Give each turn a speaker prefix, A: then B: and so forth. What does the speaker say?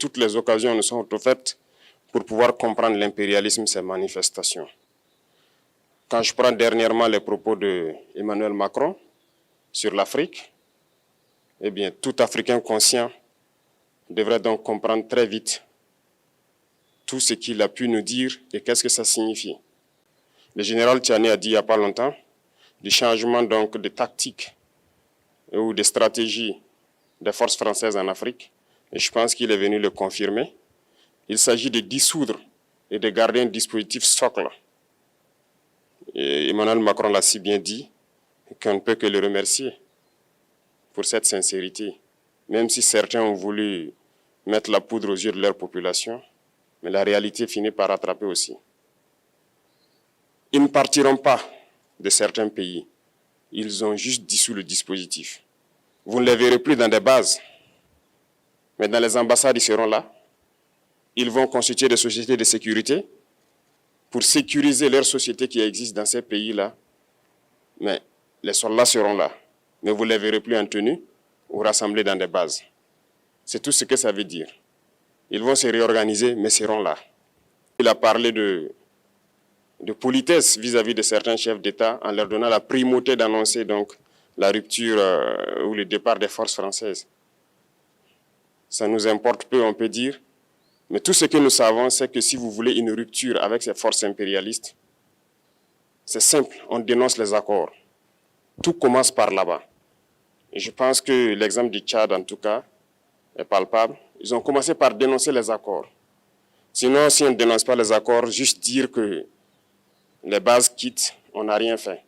A: toutes les occasions nous sont offertes pour pouvoir comprendre l'impérialisme, ses manifestations. Quand je prends dernièrement les propos d'Emmanuel Macron sur l'Afrique, eh bien, tout Africain conscient devrait donc comprendre très vite tout ce qu'il a pu nous dire et qu'est-ce que ça signifie. Le général Tiani a dit il n'y a pas longtemps du changement donc de tactique ou de stratégie des forces françaises en Afrique, et je pense qu'il est venu le confirmer. Il s'agit de dissoudre et de garder un dispositif socle. Et Emmanuel Macron l'a si bien dit qu'on ne peut que le remercier pour cette sincérité, même si certains ont voulu mettre la poudre aux yeux de leur population, mais la réalité finit par rattraper aussi. Ils ne partiront pas de certains pays, ils ont juste dissous le dispositif. Vous ne les verrez plus dans des bases, mais dans les ambassades, ils seront là. Ils vont constituer des sociétés de sécurité pour sécuriser leurs sociétés qui existent dans ces pays-là. Mais les soldats seront là, mais vous ne les verrez plus en tenue ou rassemblés dans des bases. C'est tout ce que ça veut dire. Ils vont se réorganiser, mais seront là. Il a parlé de politesse vis-à-vis de certains chefs d'État en leur donnant la primauté d'annoncer donc la rupture ou le départ des forces françaises. Ça nous importe peu, on peut dire, mais tout ce que nous savons, c'est que si vous voulez une rupture avec ces forces impérialistes, c'est simple, on dénonce les accords. Tout commence par là-bas. Et je pense que l'exemple du Tchad, en tout cas, est palpable. Ils ont commencé par dénoncer les accords. Sinon, si on ne dénonce pas les accords, juste dire que les bases quittent, on n'a rien fait.